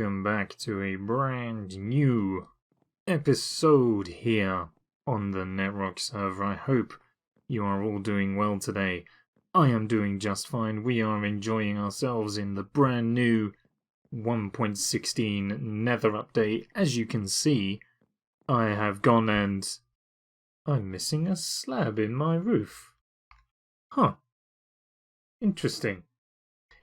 welcome back to a brand new episode here on the Netrock server. I hope you are all doing well today. I am doing just fine. We are enjoying ourselves in the brand new 1.16 Nether update. As you can see, I have gone and I'm missing a slab in my roof. Huh. Interesting.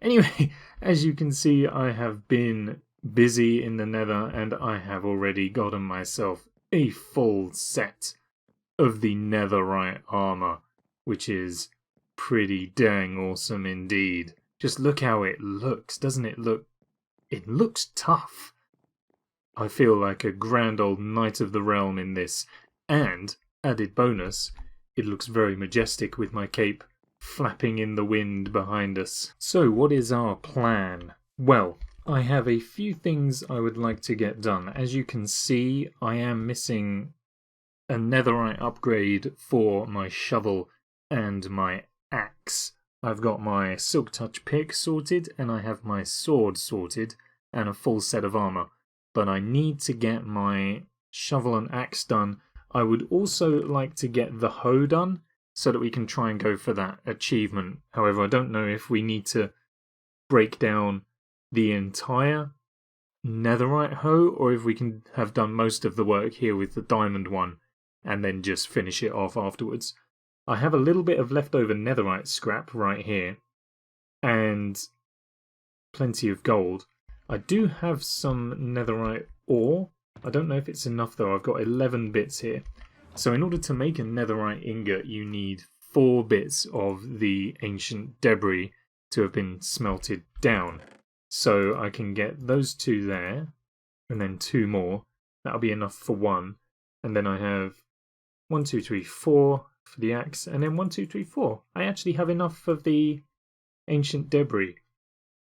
Anyway, as you can see, I have been busy in the Nether and I have already gotten myself a full set of the Netherite armor, which is pretty dang awesome indeed. Just look how it looks, doesn't it look? It looks tough. I feel like a grand old knight of the realm in this, and, added bonus, it looks very majestic with my cape flapping in the wind behind us. So what is our plan? Well, I have a few things I would like to get done. As you can see, I am missing a netherite upgrade for my shovel and my axe. I've got my silk touch pick sorted and I have my sword sorted and a full set of armor. But I need to get my shovel and axe done. I would also like to get the hoe done, so that we can try and go for that achievement. However, I don't know if we need to break down the entire netherite hoe, or if we can have done most of the work here with the diamond one, and then just finish it off afterwards. I have a little bit of leftover netherite scrap right here, and plenty of gold. I do have some netherite ore. I don't know if it's enough though. I've got 11 bits here. So in order to make a netherite ingot, you need 4 bits of the ancient debris to have been smelted down. So I can get those 2 there, and then 2 more. That'll be enough for 1. And then I have 1, 2, 3, 4 for the axe, and then 1, 2, 3, 4. I actually have enough of the ancient debris.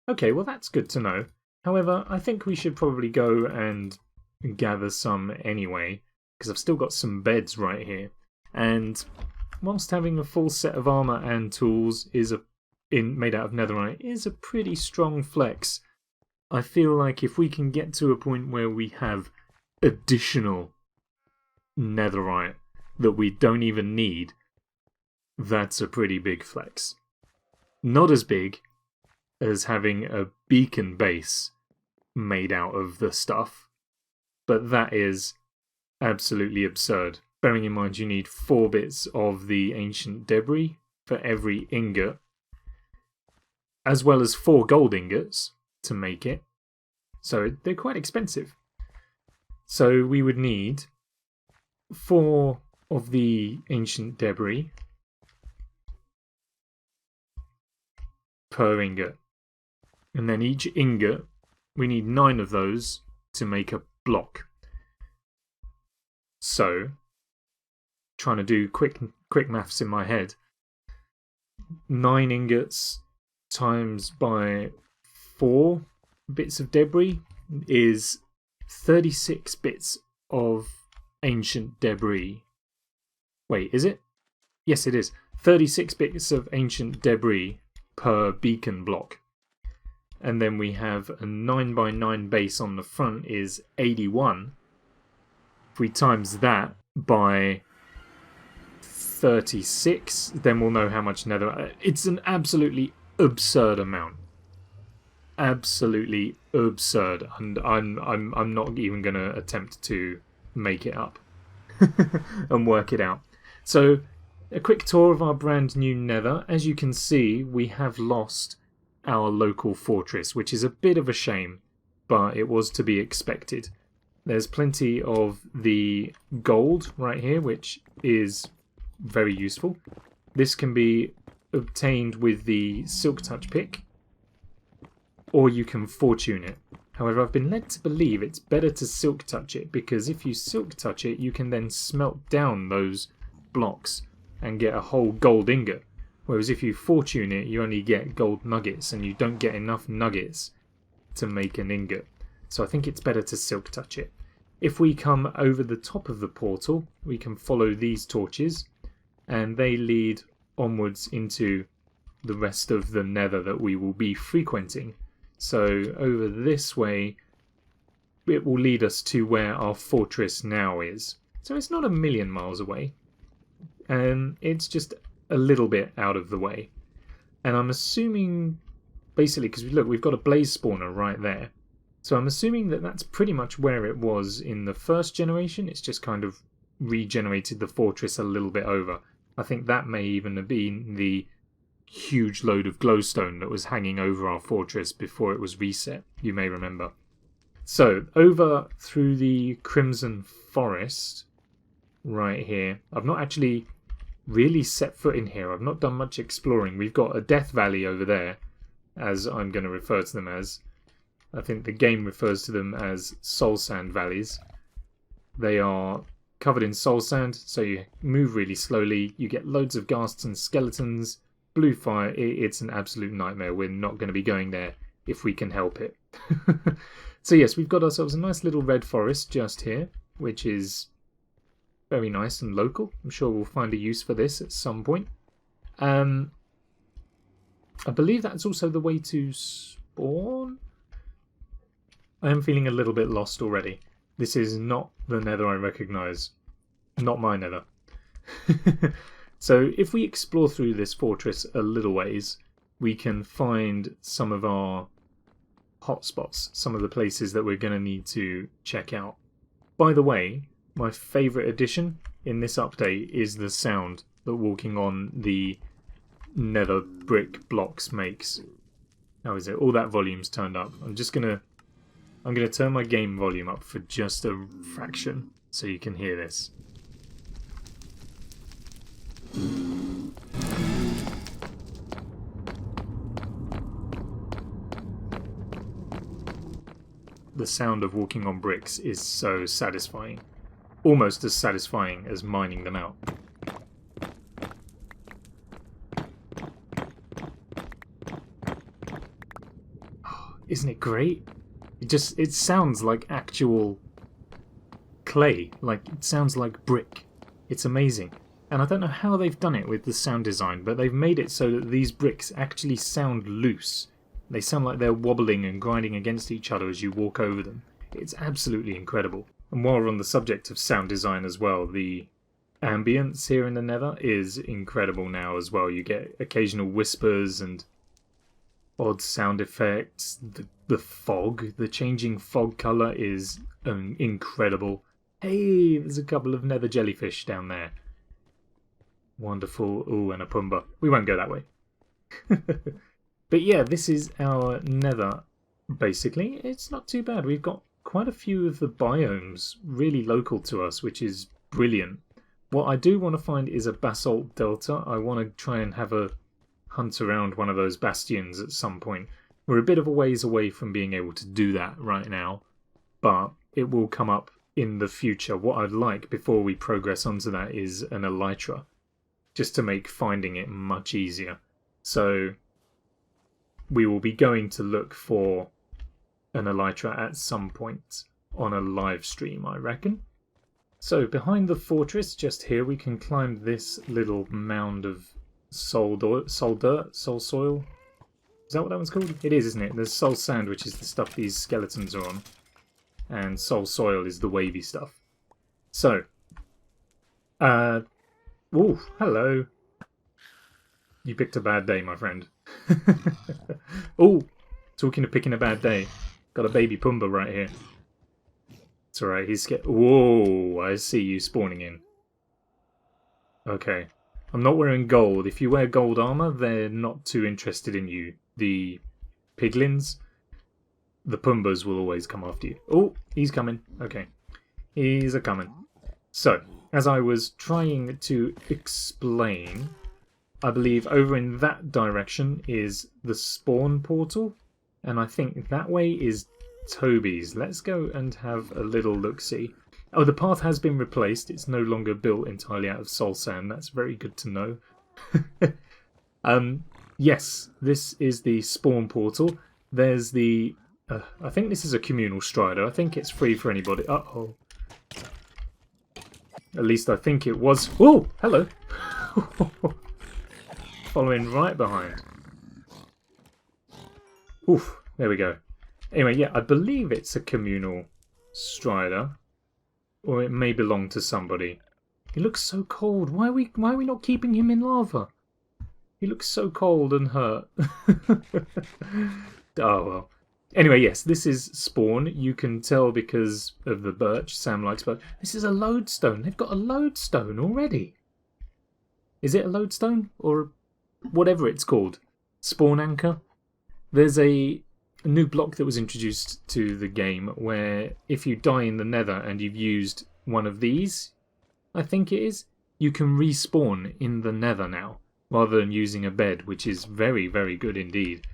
Okay, well that's good to know. However, I think we should probably go and gather some anyway, because I've still got some beds right here, and whilst having a full set of armor and tools made out of netherite is a pretty strong flex, I feel like if we can get to a point where we have additional netherite that we don't even need, that's a pretty big flex. Not as big as having a beacon base made out of the stuff, but that is absolutely absurd. Bearing in mind you need 4 bits of the ancient debris for every ingot, as well as 4 gold ingots to make it. So they're quite expensive. So we would need 4 of the ancient debris per ingot. And then each ingot, we need 9 of those to make a block. So, trying to do quick maths in my head, 9 ingots times by 4 bits of debris is 36 bits of ancient debris. Wait, is it? Yes, it is. 36 bits of ancient debris per beacon block. And then we have a 9x9 base on the front is 81. If we times that by 36, then we'll know how much nether. It's an absolutely absurd amount. Absolutely absurd, and I'm not even going to attempt to make it up and work it out. So, a quick tour of our brand new Nether. As you can see, we have lost our local fortress, which is a bit of a shame, but it was to be expected. There's plenty of the gold right here, which is very useful. This can be obtained with the silk touch pick, or you can fortune it. However, I've been led to believe it's better to silk touch it, because if you silk touch it, you can then smelt down those blocks and get a whole gold ingot. Whereas if you fortune it, you only get gold nuggets, and you don't get enough nuggets to make an ingot. So I think it's better to silk touch it. If we come over the top of the portal, we can follow these torches, and they lead onwards into the rest of the Nether that we will be frequenting. So over this way, it will lead us to where our fortress now is. So it's not a million miles away. It's just a little bit out of the way. And I'm assuming, basically, because look, we've got a blaze spawner right there. So I'm assuming that that's pretty much where it was in the first generation. It's just kind of regenerated the fortress a little bit over. I think that may even have been the huge load of glowstone that was hanging over our fortress before it was reset, you may remember. So, over through the Crimson Forest, right here. I've not actually really set foot in here. I've not done much exploring. We've got a Death Valley over there, as I'm going to refer to them as. I think the game refers to them as Soul Sand Valleys. They are covered in soul sand, so you move really slowly. You get loads of ghasts and skeletons. Blue fire, it's an absolute nightmare. We're not going to be going there if we can help it. So yes, we've got ourselves a nice little red forest just here, which is very nice and local. I'm sure we'll find a use for this at some point. I believe that's also the way to spawn. I am feeling a little bit lost already. This is not the Nether I recognise. Not my Nether. So if we explore through this fortress a little ways, we can find some of our hotspots, some of the places that we're going to need to check out. By the way, my favourite addition in this update is the sound that walking on the Nether brick blocks makes. How is it? All that volume's turned up. I'm going to turn my game volume up for just a fraction so you can hear this. The sound of walking on bricks is so satisfying. Almost as satisfying as mining them out. Oh, isn't it great? It sounds like actual clay. Like, it sounds like brick. It's amazing. And I don't know how they've done it with the sound design, but they've made it so that these bricks actually sound loose. They sound like they're wobbling and grinding against each other as you walk over them. It's absolutely incredible. And while we're on the subject of sound design as well, the ambience here in the Nether is incredible now as well. You get occasional whispers and odd sound effects. The fog, the changing fog colour is incredible. Hey, there's a couple of nether jellyfish down there. Wonderful. Ooh, and a pumba. We won't go that way. But yeah, this is our Nether, basically. It's not too bad. We've got quite a few of the biomes really local to us, which is brilliant. What I do want to find is a Basalt Delta. I want to try and have a hunt around one of those bastions at some point. We're a bit of a ways away from being able to do that right now, but it will come up in the future. What I'd like before we progress onto that is an elytra, just to make finding it much easier. So we will be going to look for an elytra at some point on a live stream, I reckon. So behind the fortress, just here, we can climb this little mound of soul soil. Is that what that one's called? It is, isn't it? There's soul sand, which is the stuff these skeletons are on, and soul soil is the wavy stuff. So, ooh, hello. You picked a bad day, my friend. Oh, talking of picking a bad day, got a baby Pumba right here. It's alright, he's scared. Whoa, I see you spawning in. Okay. I'm not wearing gold. If you wear gold armor, they're not too interested in you. The piglins, the Pumbas will always come after you. Oh, he's coming. Okay. He's a-coming. So, as I was trying to explain, I believe over in that direction is the spawn portal, and I think that way is Toby's. Let's go and have a little look-see. Oh, the path has been replaced. It's no longer built entirely out of soul sand. That's very good to know. Yes, this is the spawn portal. There's the... I think this is a communal strider. I think it's free for anybody. Uh-oh. At least I think it was. Oh, hello. Following right behind. Oof, there we go. Anyway, yeah, I believe it's a communal Strider. Or it may belong to somebody. He looks so cold. Why are we not keeping him in lava? He looks so cold and hurt. Oh well. Anyway, yes, this is spawn. You can tell because of the birch. Sam likes birch. This is a lodestone. They've got a lodestone already. Is it a lodestone? Or whatever it's called? Spawn anchor? There's a new block that was introduced to the game where if you die in the nether and you've used one of these, I think it is, you can respawn in the nether now, rather than using a bed, which is very, very good indeed.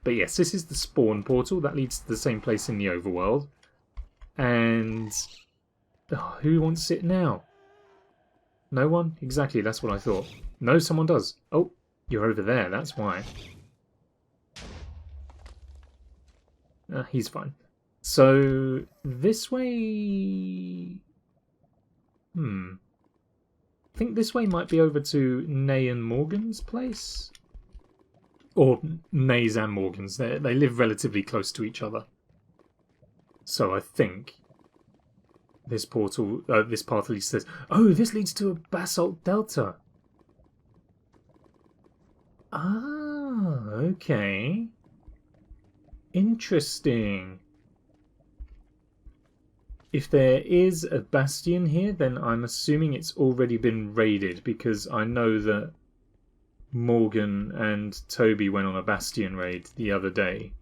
But yes, this is the spawn portal that leads to the same place in the overworld. And who wants it now? No one? Exactly, that's what I thought. No, someone does. Oh, you're over there, that's why. He's fine. So, this way... I think this way might be over to Nay and Morgan's place. Or Nay's and Morgan's. They live relatively close to each other. So I think this portal, this path leads to this. Oh, this leads to a Basalt Delta. Ah, okay. Interesting. If there is a bastion here, then I'm assuming it's already been raided, because I know that Morgan and Toby went on a bastion raid the other day.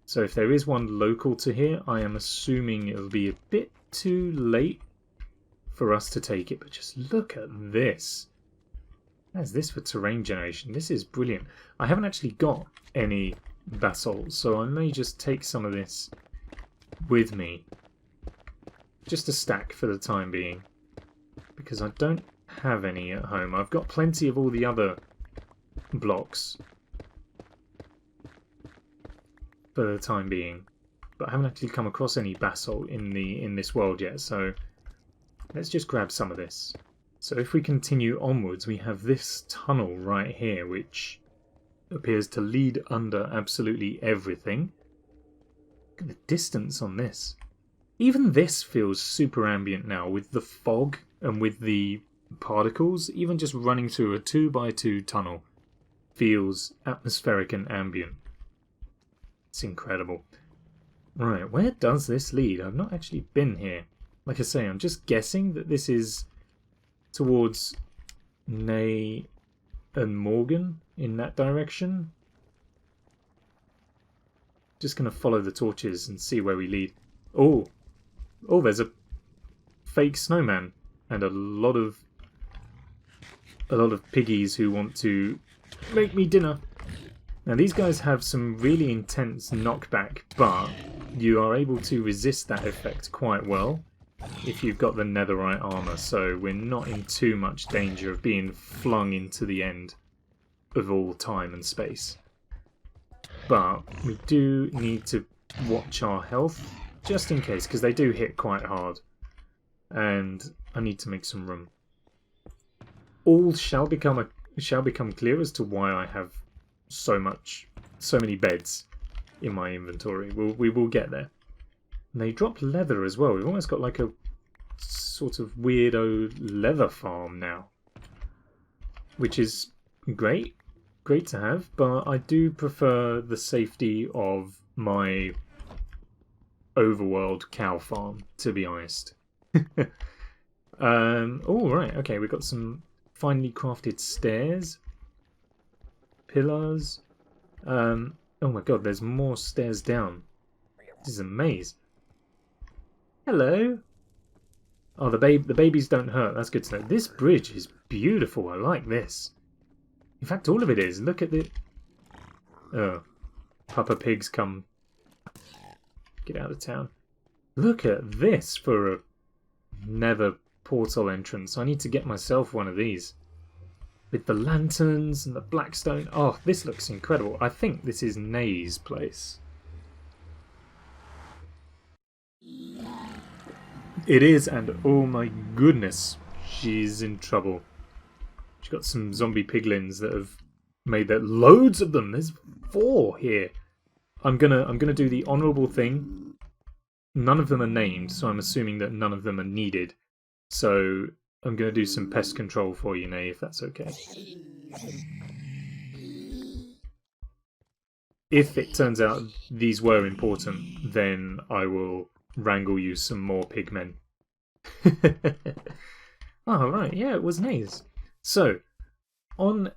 So if there is one local to here, I am assuming it'll be a bit too late for us to take it. But just look at this. How's this for terrain generation? This is brilliant. I haven't actually got any basalt, so I may just take some of this with me. Just a stack for the time being. Because I don't have any at home. I've got plenty of all the other blocks for the time being, but I haven't actually come across any basalt in this world yet, so let's just grab some of this. So if we continue onwards, we have this tunnel right here which appears to lead under absolutely everything. Look at the distance on this. Even this feels super ambient now with the fog and with the particles. Even just running through a 2x2 tunnel feels atmospheric and ambient. It's incredible. Right, where does this lead? I've not actually been here. Like I say, I'm just guessing that this is towards Nay and Morgan in that direction. Just going to follow the torches and see where we lead. Oh, there's a fake snowman and a lot of piggies who want to make me dinner. Now these guys have some really intense knockback, but you are able to resist that effect quite well if you've got the netherite armor, so we're not in too much danger of being flung into the end of all time and space. But we do need to watch our health just in case, because they do hit quite hard, and I need to make some room. All shall become clear as to why I have so many beds in my inventory. We will get there. And they drop leather as well. We've almost got like a sort of weirdo leather farm now, which is great to have, but I do prefer the safety of my overworld cow farm, to be honest. Right, okay, we've got some finely crafted stairs, pillars. Oh my god, there's more stairs down. This is a maze. Hello. Oh, the babies don't hurt. That's good to know. This bridge is beautiful. I like this. In fact, all of it is. Look at the... Oh, Papa Pigs come. Get out of town. Look at this for a nether portal entrance. I need to get myself one of these. With the lanterns and the blackstone. Oh, this looks incredible. I think this is Nay's place. It is, and oh my goodness, she's in trouble. She's got some zombie piglins that have made that. Loads of them. There's 4 here. I'm gonna do the honourable thing none of them are named, so I'm assuming that none of them are needed. So I'm going to do some pest control for you, Nay, if that's okay. If it turns out these were important, then I will wrangle you some more pigmen. Oh, right, yeah, it was Nay's. So, on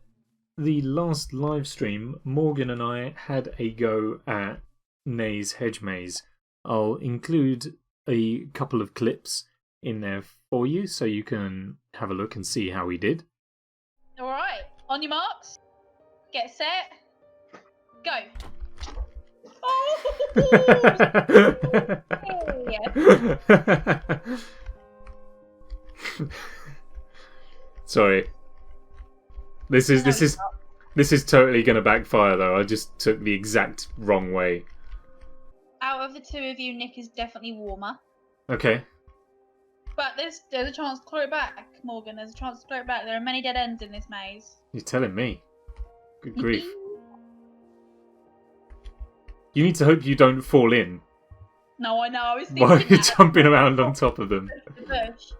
the last live stream, Morgan and I had a go at Nay's Hedge Maze. I'll include a couple of clips in there for you so you can have a look and see how we did. Alright, on your marks, get set, go. Oh! Sorry. This is totally going to backfire though. I just took the exact wrong way. Out of the two of you, Nick is definitely warmer. Okay. But there's a chance to clear it back, Morgan. There's a chance to clear it back. There are many dead ends in this maze. You're telling me. Good grief. You need to hope you don't fall in. No, I know. I was thinking while you're jumping around on top of them. The bush.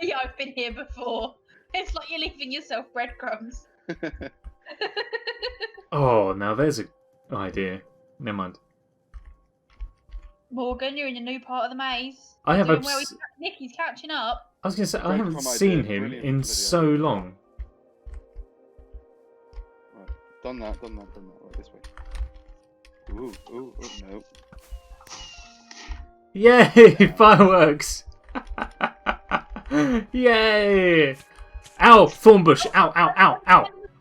Yeah, I've been here before. It's like you're leaving yourself breadcrumbs. Oh, now there's an idea. Never mind. Morgan, you're in a new part of the maze. I have Nicky's catching up. I was going to say, I haven't seen him in so long. Right. Done that. Right, this way. Ooh, no. Yay! Fireworks! Yay! Ow! Thornbush! Ow!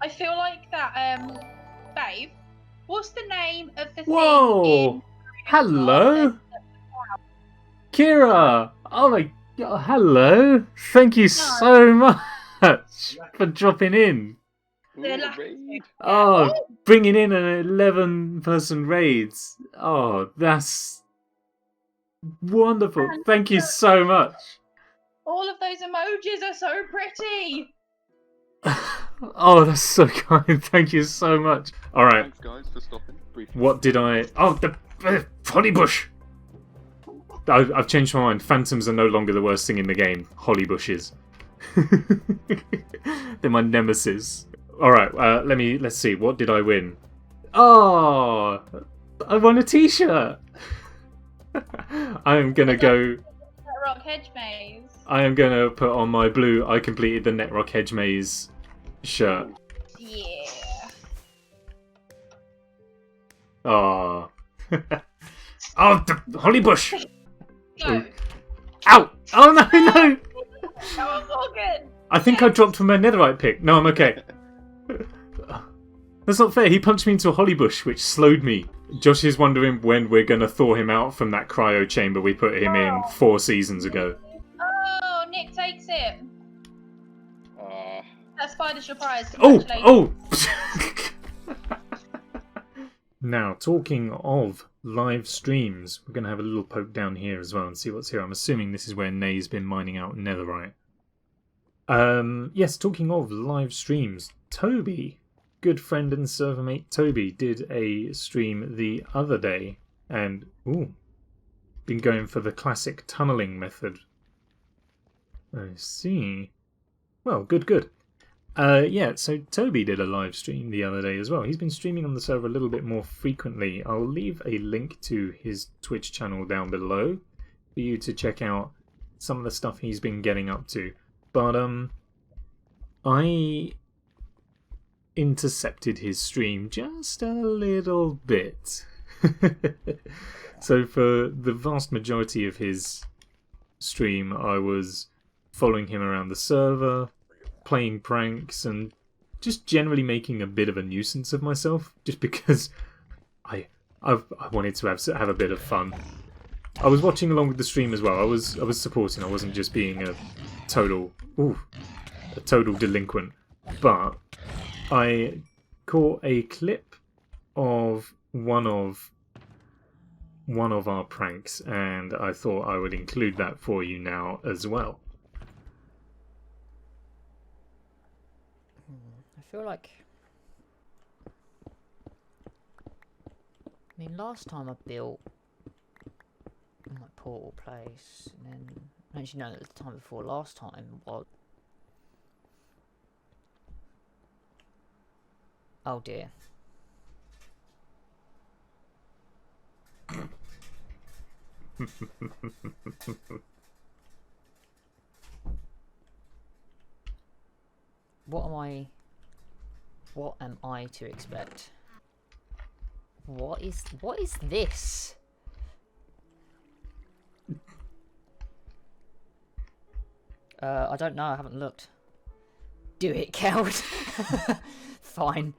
I feel like that, babe. What's the name of the Whoa! thing? Hello? Kira! Oh my god, hello! Thank you so much for dropping in. Ooh, oh, bringing in an 11-person raids. Oh, that's wonderful. Thank you so much. All of those emojis are so pretty. Oh, that's so kind. Thank you so much. All right. Thanks, guys, for stopping. Briefly. What did I... Oh, the holly bush. I've changed my mind. Phantoms are no longer the worst thing in the game. Holly bushes. They're my nemesis. All right. Let's see. What did I win? Oh, I won a T-shirt. I am gonna go. Netrock Hedge Maze. I am gonna put on my blue. I completed the Netrock Hedge Maze shirt. Yeah. Oh. Oh, the holly bush. Go. Ow! Oh no! Come on, Morgan. I think I dropped from my netherite pick. No, I'm okay. That's not fair. He punched me into a holly bush, which slowed me. Josh is wondering when we're going to thaw him out from that cryo chamber we put him in 4 seasons ago. Oh, Nick takes it. That spider's your prize. Oh! Now, talking of live streams, we're going to have a little poke down here as well and see what's here. I'm assuming this is where Nay's been mining out netherite. Yes, talking of live streams, Toby, good friend and server mate Toby, did a stream the other day and, been going for the classic tunneling method. I see. Well, good. Yeah, so Toby did a live stream the other day as well. He's been streaming on the server a little bit more frequently. I'll leave a link to his Twitch channel down below for you to check out some of the stuff he's been getting up to. But, I intercepted his stream just a little bit. So for the vast majority of his stream, I was following him around the server, playing pranks, and just generally making a bit of a nuisance of myself, just because I wanted to have a bit of fun. I was watching along with the stream as well. I was supporting. I wasn't just being a total delinquent. But I caught a clip of one of our pranks, and I thought I would include that for you now as well. I feel like... last time I built... I might portal place, and then actually no, that was the time before last time. What? Oh dear. What am I to expect? What is this? I don't know, I haven't looked. Do it, coward. Fine.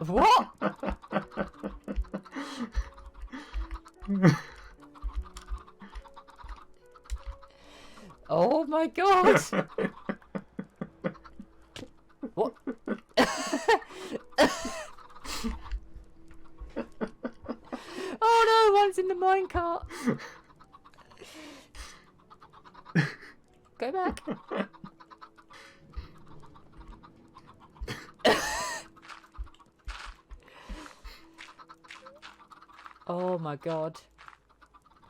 What? Oh my god! What? Oh no, one's in the minecart! Go back. Oh my god.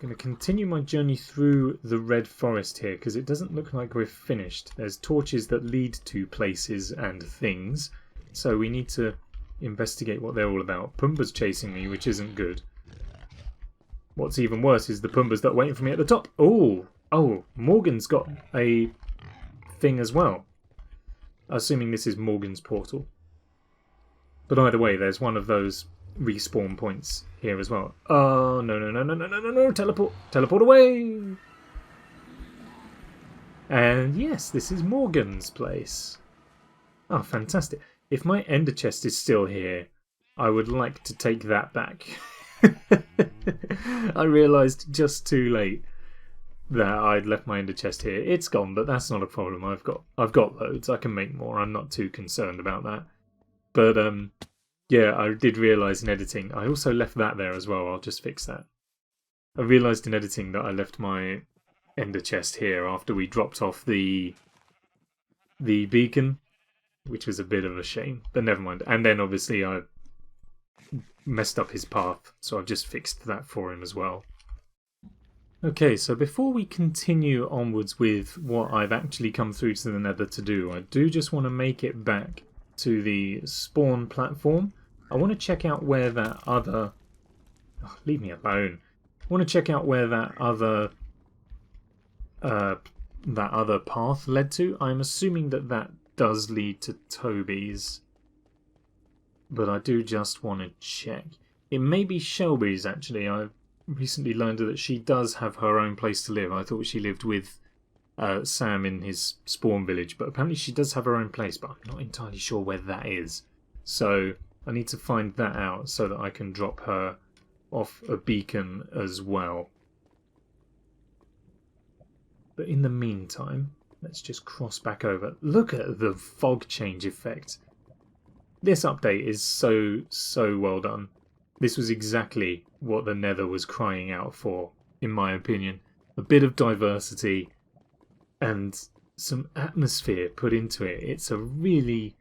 I'm going to continue my journey through the red forest here because it doesn't look like we're finished. There's torches that lead to places and things, so we need to investigate what they're all about. Pumbaa's chasing me, which isn't good. What's even worse is the Pumbas that are waiting for me at the top. Oh, Morgan's got a thing as well. Assuming this is Morgan's portal. But either way, there's one of those respawn points here as well. Oh, no, teleport away! And yes, this is Morgan's place. Oh, fantastic. If my ender chest is still here, I would like to take that back. I realised just too late that I'd left my ender chest here. It's gone, but that's not a problem. I've got loads. I can make more. I'm not too concerned about that. But yeah, I did realise in editing. I also left that there as well. I'll just fix that. I realised in editing that I left my ender chest here after we dropped off the beacon, which was a bit of a shame. But never mind. And then obviously I messed up his path, so I've just fixed that for him as well. Okay, so before we continue onwards with what I've actually come through to the Nether to do, I do just want to make it back to the spawn platform. I want to check out where that other... Oh, leave me alone. I want to check out where that other path led to. I'm assuming that that does lead to Toby's, but I do just want to check. It may be Shelby's, actually. I've recently learned that she does have her own place to live. I thought she lived with Sam in his spawn village, but apparently she does have her own place, but I'm not entirely sure where that is. So I need to find that out so that I can drop her off a beacon as well. But in the meantime, let's just cross back over. Look at the fog change effect. This update is so well done. This was exactly what the Nether was crying out for, in my opinion. A bit of diversity and some atmosphere put into it. It's a really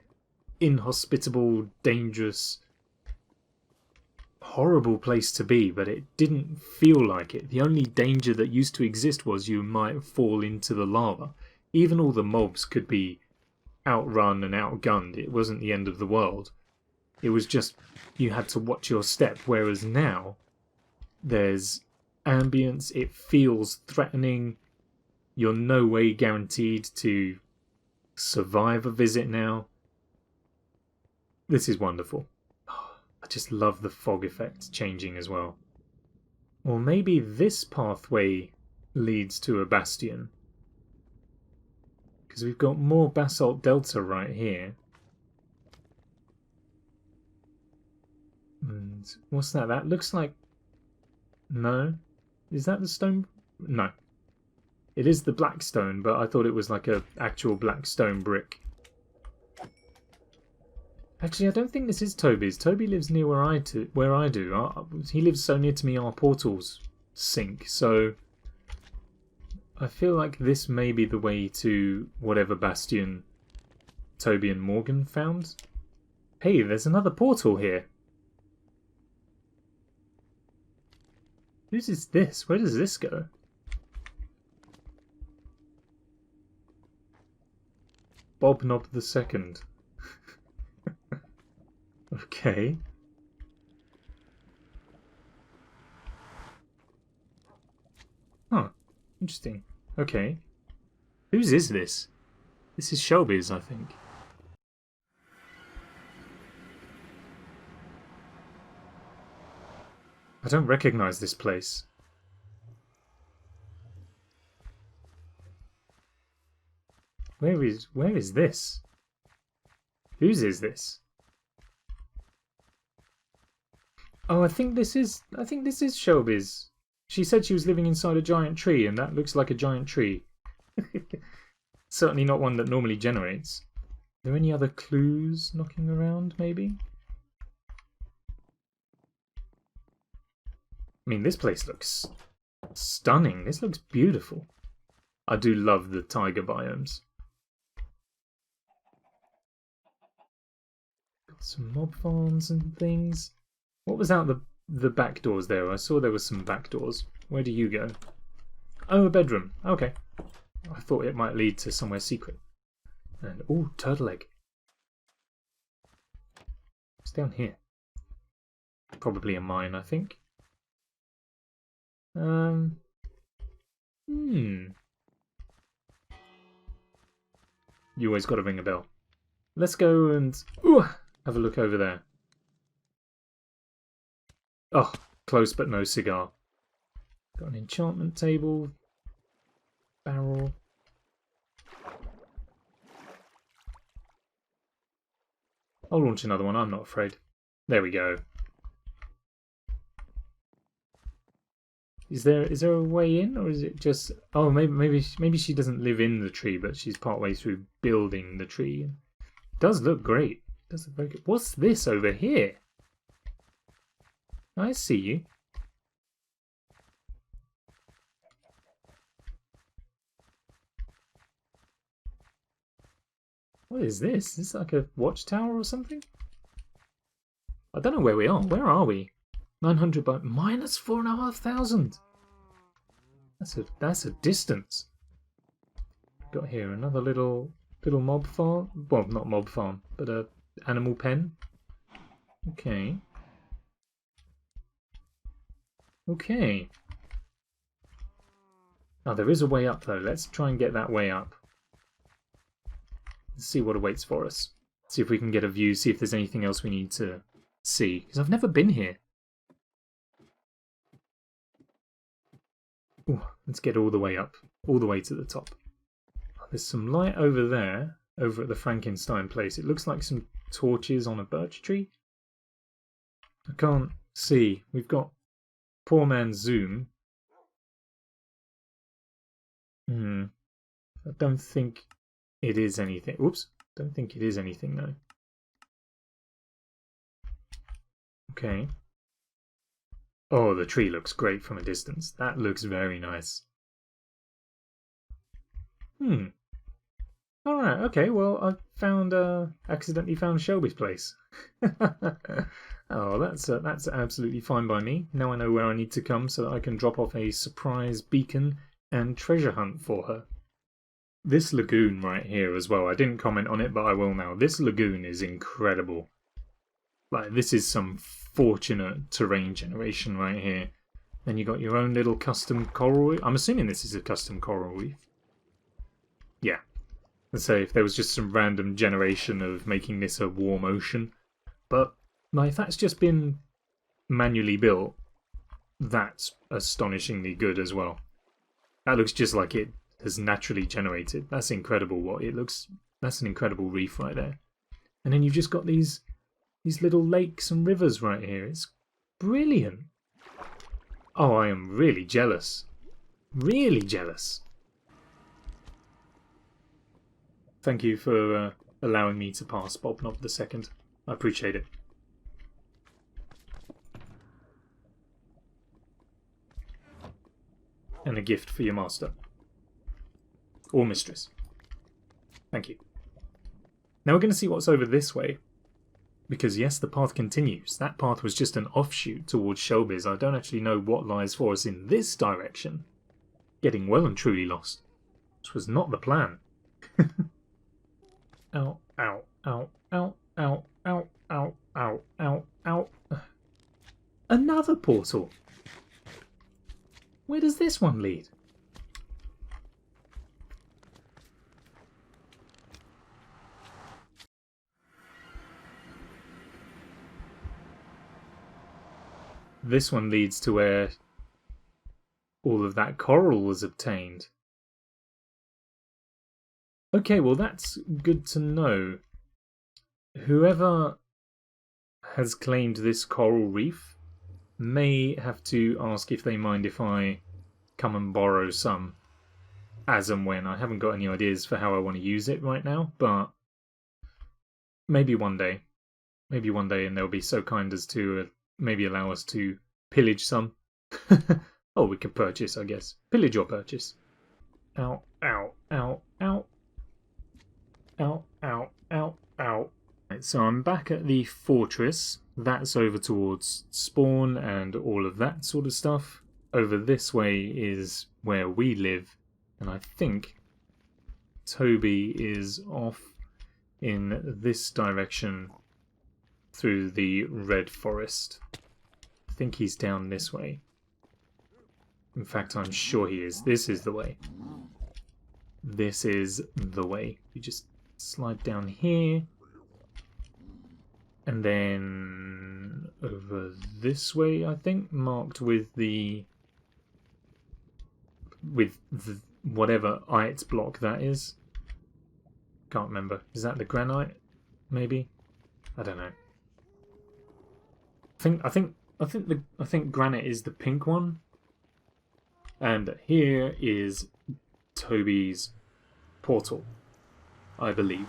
inhospitable, dangerous, horrible place to be, but it didn't feel like it. The only danger that used to exist was you might fall into the lava. Even all the mobs could be outrun and outgunned. It wasn't the end of the world. It was just you had to watch your step, whereas now there's ambience, it feels threatening. You're no way guaranteed to survive a visit now. This is wonderful. I just love the fog effect changing as well. Or maybe this pathway leads to a bastion. Because we've got more Basalt Delta right here. And what's that? That looks like... No? Is that the stone? No. It is the black stone, but I thought it was like a actual black stone brick. Actually, I don't think this is Toby's. Toby lives near where I do. He lives so near to me our portals sync, so I feel like this may be the way to whatever bastion Toby and Morgan found. Hey, there's another portal here. Whose is this? Where does this go? Bob Knob the Second. Okay. Huh. Interesting. Okay. Whose is this? This is Shelby's, I think. I don't recognize this place. Where is this? Whose is this? Oh, I think this is Shelby's. She said she was living inside a giant tree, and that looks like a giant tree. Certainly not one that normally generates. Are there any other clues knocking around, maybe? I mean, this place looks stunning. This looks beautiful. I do love the taiga biomes. Got some mob farms and things. What was out the back doors there? I saw there was some back doors. Where do you go? Oh, a bedroom. Okay. I thought it might lead to somewhere secret. And, oh, turtle egg. It's down here. Probably a mine, I think. You always got to ring a bell. Let's go and have a look over there. Oh, close but no cigar. Got an enchantment table. Barrel. I'll launch another one, I'm not afraid. There we go. Is there a way in, or is it just... Oh, maybe she doesn't live in the tree, but she's partway through building the tree. It does look great. It does look very good. What's this over here? I see you. What is this? Is this like a watchtower or something? I don't know where we are. Where are we? 900 by minus 4,500. That's a distance. Got here another little mob farm. Well, not mob farm, but a animal pen. Okay. Okay. Oh, there is a way up though. Let's try and get that way up. Let's see what awaits for us. See if we can get a view. See if there's anything else we need to see. Because I've never been here. Ooh, let's get all the way up, all the way to the top. Oh, there's some light over there, over at the Frankenstein place. It looks like some torches on a birch tree. I can't see. We've got poor man's zoom. I don't think it is anything. Oops, don't think it is anything though. Okay. Oh, the tree looks great from a distance. That looks very nice. Alright, okay, well, I found, accidentally found Shelbys Place. Oh, that's absolutely fine by me. Now I know where I need to come so that I can drop off a surprise beacon and treasure hunt for her. This lagoon right here as well, I didn't comment on it, but I will now. This lagoon is incredible. Like, this is some fortunate terrain generation right here. Then you got your own little custom coral reef. I'm assuming this is a custom coral reef. Yeah. Let's say if there was just some random generation of making this a warm ocean. But, like, if that's just been manually built, that's astonishingly good as well. That looks just like it has naturally generated. That's incredible what it looks... That's an incredible reef right there. And then you've just got these little lakes and rivers right here. It's brilliant. Oh, I am really jealous. Really jealous. Thank you for allowing me to pass Bob Knob II. I appreciate it. And a gift for your master. Or mistress. Thank you. Now we're going to see what's over this way. Because yes, the path continues. That path was just an offshoot towards Shelbys. I don't actually know what lies for us in this direction. Getting well and truly lost. Which was not the plan. Ow, ow, ow, ow, ow, ow, ow, ow, ow, ow. Another portal. Where does this one lead? This one leads to where all of that coral was obtained. Okay, well that's good to know. Whoever has claimed this coral reef may have to ask if they mind if I come and borrow some as and when. I haven't got any ideas for how I want to use it right now, but maybe one day. Maybe one day, and they'll be so kind as to maybe allow us to pillage some. Oh, we can purchase, I guess. Pillage or purchase. Ow, ow, ow, ow. Ow, ow, ow, ow. Right, so I'm back at the fortress. That's over towards spawn and all of that sort of stuff. Over this way is where we live. And I think Toby is off in this direction through the red forest. I think he's down this way. In fact, I'm sure he is. This is the way. This is the way. You just slide down here. And then over this way, I think, marked with the whatever ice block that is. Can't remember. Is that the granite? Maybe? I don't know. I think granite is the pink one. And here is Toby's portal, I believe.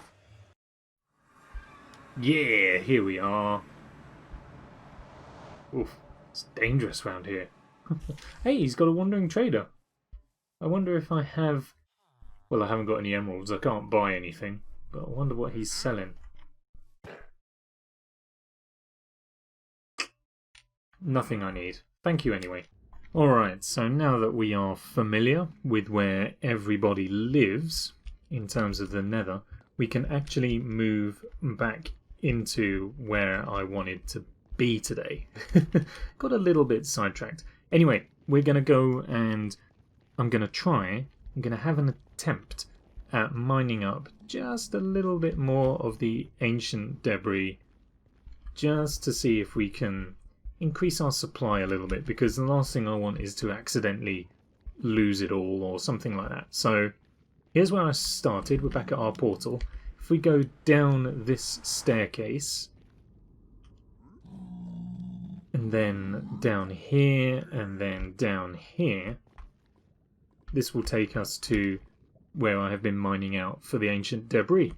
Yeah, here we are. Oof, it's dangerous round here. Hey, he's got a wandering trader. I wonder if I have... Well, I haven't got any emeralds. I can't buy anything. But I wonder what he's selling. Nothing I need. Thank you anyway. Alright, so now that we are familiar with where everybody lives in terms of the Nether, we can actually move back into where I wanted to be today. Got a little bit sidetracked. Anyway, we're going to go and I'm going to have an attempt at mining up just a little bit more of the ancient debris, just to see if we can increase our supply a little bit, because the last thing I want is to accidentally lose it all or something like that. So here's where I started. We're back at our portal. If we go down this staircase and then down here and then down here, this will take us to where I have been mining out for the ancient debris.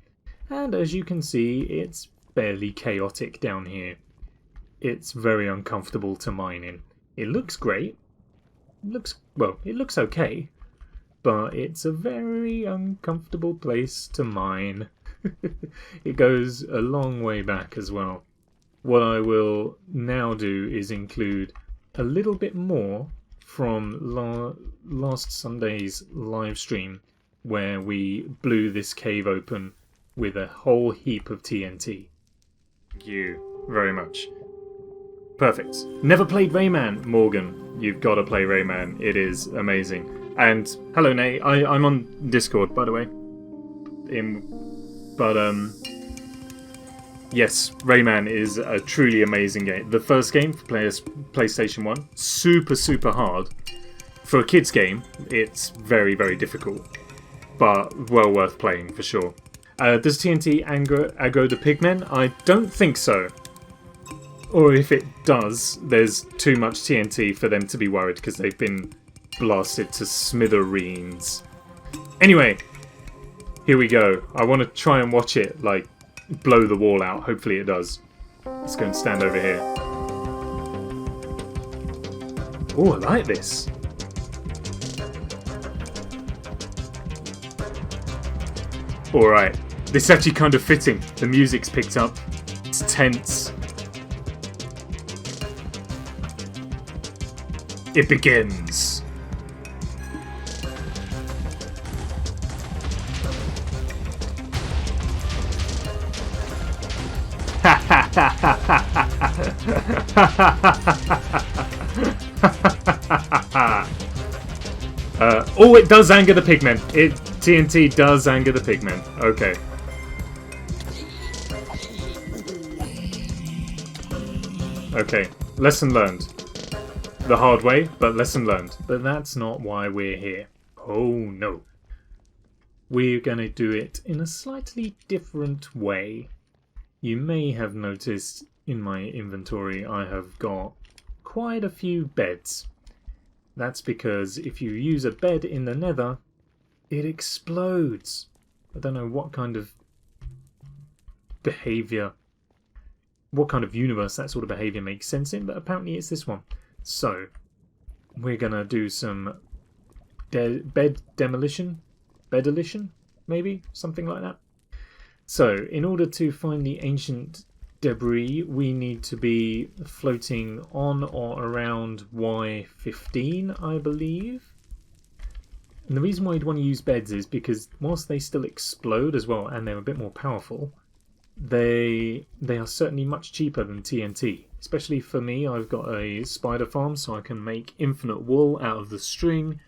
And as you can see, it's fairly chaotic down here. It's very uncomfortable to mine in. It looks great. It looks okay. But it's a very uncomfortable place to mine. It goes a long way back as well. What I will now do is include a little bit more from last Sunday's live stream, where we blew this cave open with a whole heap of TNT. Thank you very much. Perfect. Never played Rayman, Morgan. You've got to play Rayman. It is amazing. And hello, Nate. I'm on Discord, by the way. Yes, Rayman is a truly amazing game. The first game for PlayStation 1, super hard. For a kid's game, it's very, very difficult, but well worth playing for sure. Does TNT aggro the pigmen? I don't think so. Or if it does, there's too much TNT for them to be worried because they've been blasted to smithereens. Anyway, Here we go. I want to try and watch it, like, blow the wall out. Hopefully it does. Let's go and stand over here. Oh, I like this. Alright. This is actually kind of fitting. The music's picked up. It's tense. It begins. Oh, it does anger the pigmen. TNT does anger the pigmen. Okay. Okay. Lesson learned. The hard way, but lesson learned. But that's not why we're here. Oh no. We're gonna do it in a slightly different way. You may have noticed in my inventory I have got quite a few beds. That's because if you use a bed in the Nether, it explodes. I don't know what kind of behaviour, what kind of universe that sort of behaviour makes sense in, but apparently it's this one. So, we're gonna do some bed demolition? Bedolition? Maybe? Something like that. So, in order to find the ancient debris, we need to be floating on or around Y15, I believe. And the reason why you'd want to use beds is because whilst they still explode as well, and they're a bit more powerful, they are certainly much cheaper than TNT. Especially for me, I've got a spider farm, so I can make infinite wool out of the string,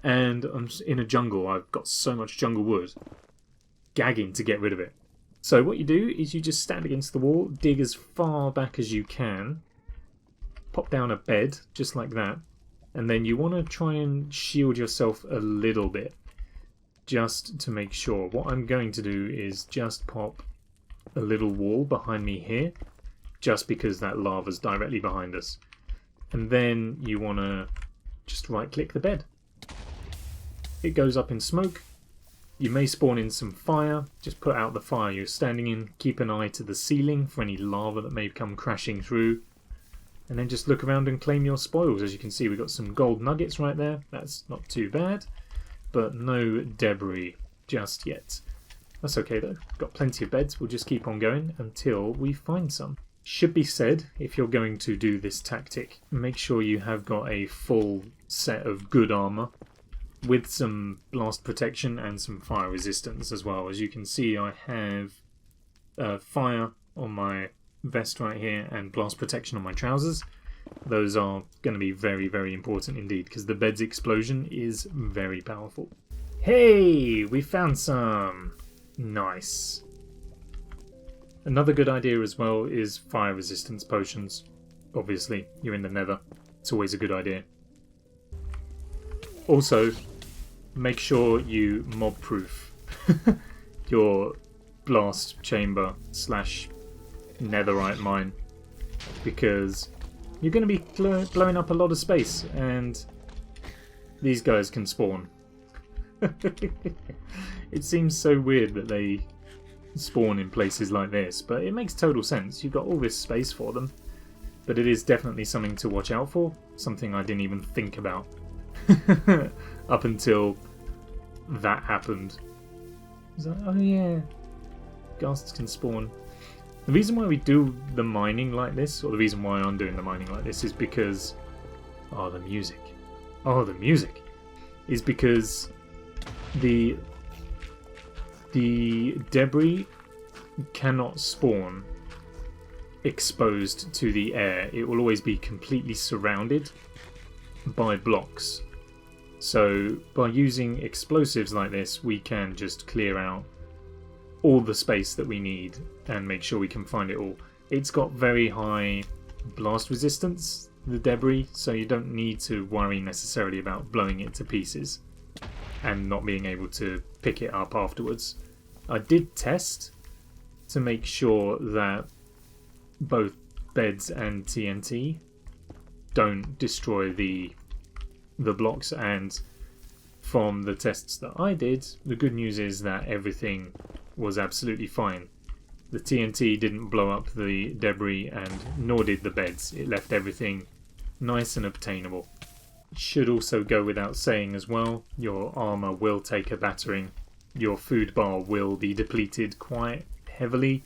and I'm in a jungle. I've got so much jungle wood, gagging to get rid of it. So what you do is you just stand against the wall, dig as far back as you can, pop down a bed, just like that, and then you want to try and shield yourself a little bit, just to make sure. What I'm going to do is just pop a little wall behind me here, just because that lava's directly behind us. And then you want to just right-click the bed. It goes up in smoke. You may spawn in some fire. Just put out the fire you're standing in. Keep an eye to the ceiling for any lava that may come crashing through. And then just look around and claim your spoils. As you can see, we've got some gold nuggets right there. That's not too bad. But no debris just yet. That's okay though. Got plenty of beds. We'll just keep on going until we find some. Should be said, if you're going to do this tactic, make sure you have got a full set of good armour with some blast protection and some fire resistance as well. As you can see, I have fire on my vest right here and blast protection on my trousers. Those are going to be very, very important indeed, because the bed's explosion is very powerful. Hey, we found some! Nice. Another good idea as well is fire resistance potions. Obviously, you're in the Nether. It's always a good idea. Also, make sure you mob-proof your blast chamber / netherite mine, because you're going to be blowing up a lot of space, and these guys can spawn. It seems so weird that they spawn in places like this, but it makes total sense. You've got all this space for them, but it is definitely something to watch out for. Something I didn't even think about up until that happened. I was like, oh yeah, ghasts can spawn. The reason why we do the mining like this, or the reason why I'm doing the mining like this, is because the music is because the debris cannot spawn exposed to the air. It will always be completely surrounded by blocks. So by using explosives like this, we can just clear out all the space that we need and make sure we can find it all. It's got very high blast resistance, the debris, so you don't need to worry necessarily about blowing it to pieces and not being able to pick it up afterwards. I did test to make sure that both beds and TNT don't destroy the blocks, and from the tests that I did, the good news is that everything was absolutely fine. The TNT didn't blow up the debris, and nor did the beds. It left everything nice and obtainable. It should also go without saying as well, your armour will take a battering. Your food bar will be depleted quite heavily.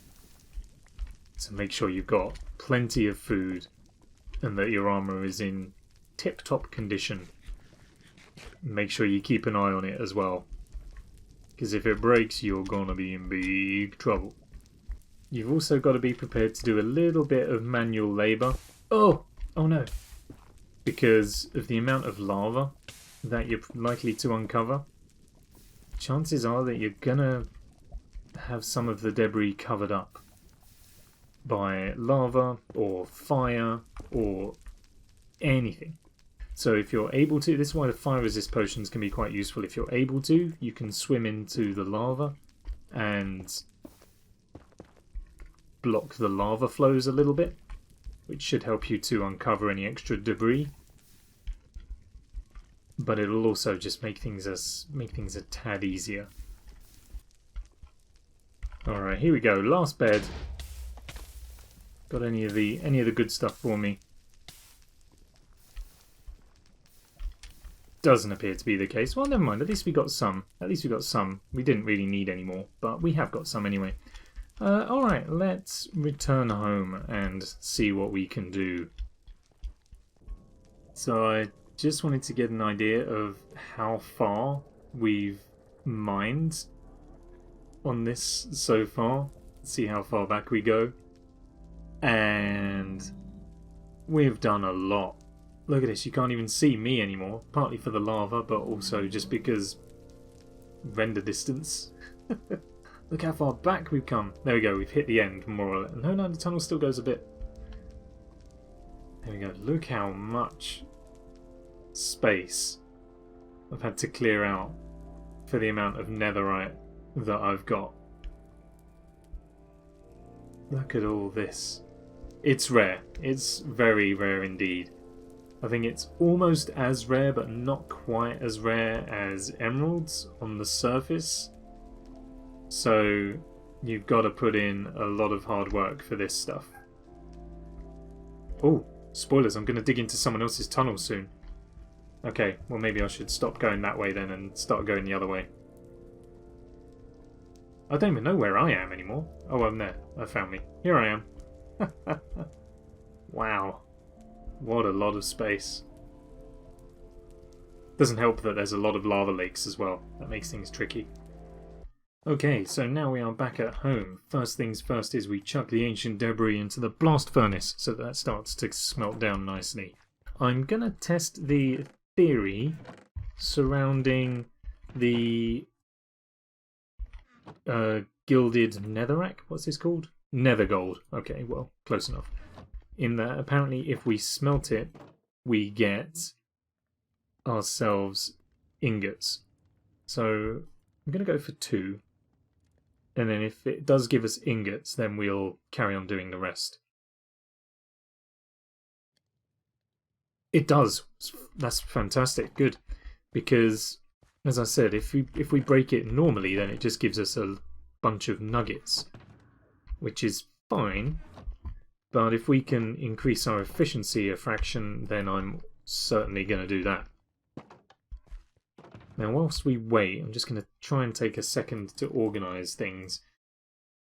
So make sure you've got plenty of food and that your armour is in tip-top condition. Make sure you keep an eye on it as well, because if it breaks, you're gonna be in big trouble. You've also got to be prepared to do a little bit of manual labour. Oh no. Because of the amount of lava that you're likely to uncover, chances are that you're gonna have some of the debris covered up by lava or fire or anything. So if you're able to, this is why the fire resist potions can be quite useful. If you're able to, you can swim into the lava and block the lava flows a little bit, which should help you to uncover any extra debris. But it'll also just make things a tad easier. Alright, here we go. Last bed. Got any of the good stuff for me? Doesn't appear to be the case. Well, never mind. At least we got some. We didn't really need any more, but we have got some anyway. Alright, let's return home and see what we can do. So I just wanted to get an idea of how far we've mined on this so far. See how far back we go. And we've done a lot. Look at this, you can't even see me anymore. Partly for the lava, but also just because render distance. Look how far back we've come. There we go, we've hit the end, more or less. No, the tunnel still goes a bit. There we go, look how much space I've had to clear out for the amount of netherite that I've got. Look at all this. It's rare. It's very rare indeed. I think it's almost as rare, but not quite as rare as emeralds on the surface. So you've got to put in a lot of hard work for this stuff. Oh, spoilers, I'm going to dig into someone else's tunnel soon. Okay, well maybe I should stop going that way then and start going the other way. I don't even know where I am anymore. Oh, I'm there. I found me. Here I am. Wow. What a lot of space. Doesn't help that there's a lot of lava lakes as well. That makes things tricky. Okay, so now we are back at home. First things first is we chuck the ancient debris into the blast furnace so that starts to smelt down nicely. I'm going to test the theory surrounding the gilded netherrack. What's this called? Nether gold. Okay, well, close enough. In that apparently if we smelt it, we get ourselves ingots. So I'm going to go for 2. And then if it does give us ingots, then we'll carry on doing the rest. It does. That's fantastic. Good. Because, as I said, if we break it normally, then it just gives us a bunch of nuggets, which is fine. But if we can increase our efficiency a fraction, then I'm certainly going to do that. Now, whilst we wait, I'm just going to try and take a second to organise things,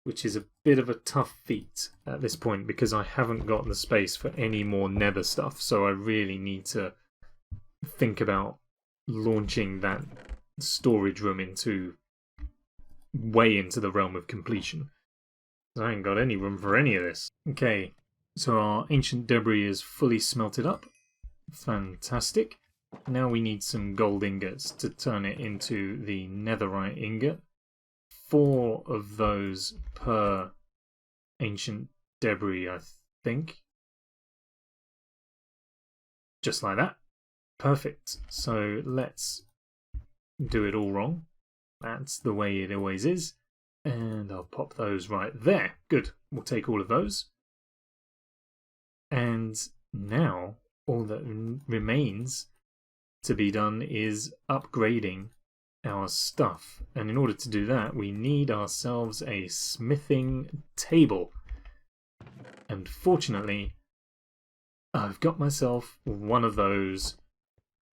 which is a bit of a tough feat at this point because I haven't got the space for any more nether stuff, so I really need to think about launching that storage room way into the realm of completion. I ain't got any room for any of this. Okay, so our ancient debris is fully smelted up. Fantastic. Now we need some gold ingots to turn it into the netherite ingot. 4 of those per ancient debris, I think. Just like that. Perfect. So let's do it all wrong. That's the way it always is. And I'll pop those right there. Good. We'll take all of those. And now all that remains to be done is upgrading our stuff. And in order to do that, we need ourselves a smithing table. And fortunately, I've got myself one of those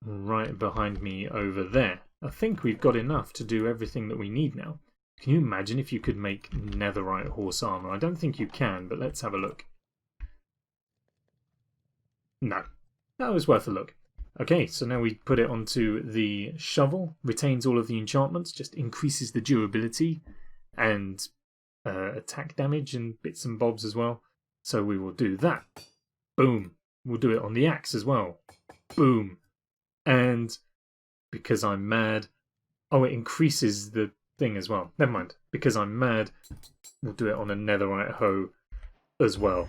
right behind me over there. I think we've got enough to do everything that we need now. Can you imagine if you could make netherite horse armor? I don't think you can, but let's have a look. No, that was worth a look. Okay, so now we put it onto the shovel, retains all of the enchantments, just increases the durability and attack damage and bits and bobs as well. So we will do that. Boom. We'll do it on the axe as well. Boom. And because I'm mad... Oh, it increases the thing as well. Never mind. Because I'm mad, we'll do it on a netherite hoe as well.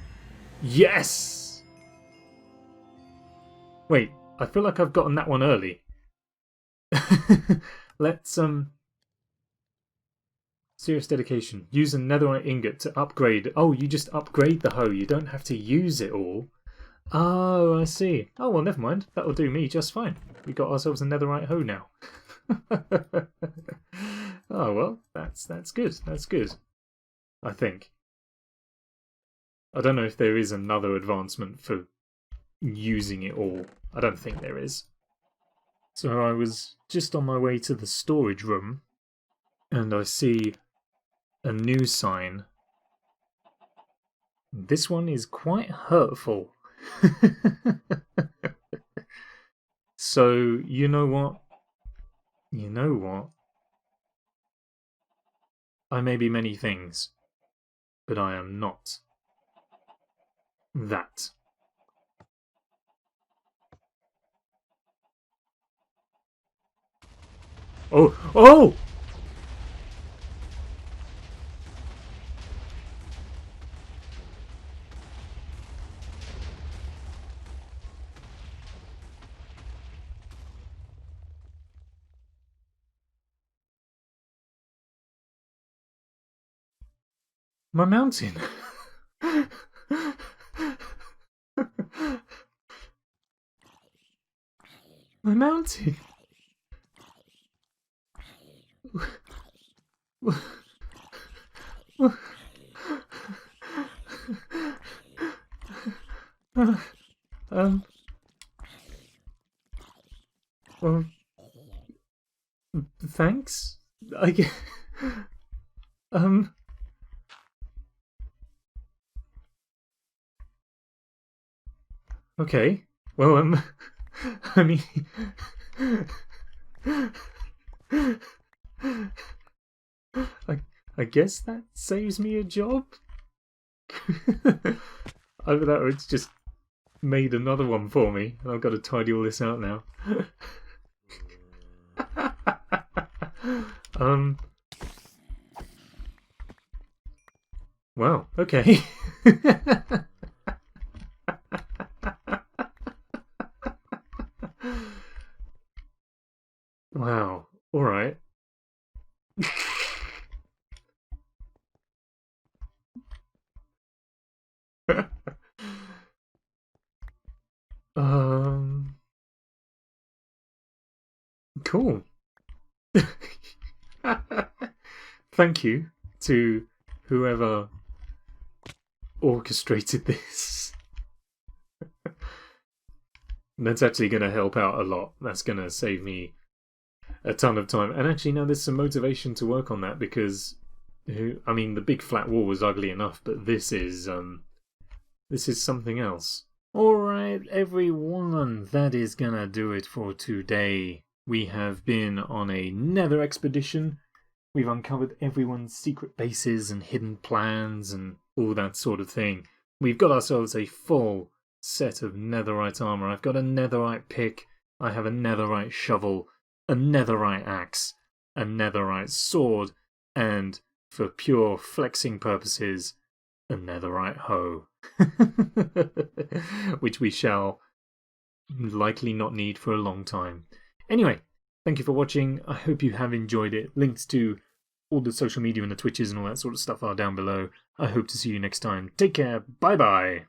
Yes! Wait, I feel like I've gotten that one early. Let's, serious dedication. Use a netherite ingot to upgrade. Oh, you just upgrade the hoe. You don't have to use it all. Oh, I see. Oh, well, never mind. That'll do me just fine. We got ourselves a netherite hoe now. Oh, well, that's good. That's good. I think. I don't know if there is another advancement for using it all. I don't think there is. So I was just on my way to the storage room and I see a new sign. This one is quite hurtful. So, you know what? You know what? I may be many things, but I am not that. Oh! Oh! My mountain! My mountain! Well, thanks. I get, okay. Well, I mean, I guess that saves me a job. Either that or it's just made another one for me, and I've got to tidy all this out now. Well, okay. Wow, alright. Cool. Thank you to whoever orchestrated this. That's actually going to help out a lot. That's going to save me a ton of time. And actually, now there's some motivation to work on that because, I mean, the big flat wall was ugly enough, but this is something else. Alright, everyone, that is going to do it for today. We have been on a Nether expedition. We've uncovered everyone's secret bases and hidden plans and all that sort of thing. We've got ourselves a full set of netherite armor. I've got a netherite pick, I have a netherite shovel, a netherite axe, a netherite sword, and for pure flexing purposes, a netherite hoe. Which we shall likely not need for a long time. Anyway, thank you for watching. I hope you have enjoyed it. Links to all the social media and the Twitches and all that sort of stuff are down below. I hope to see you next time. Take care. Bye bye.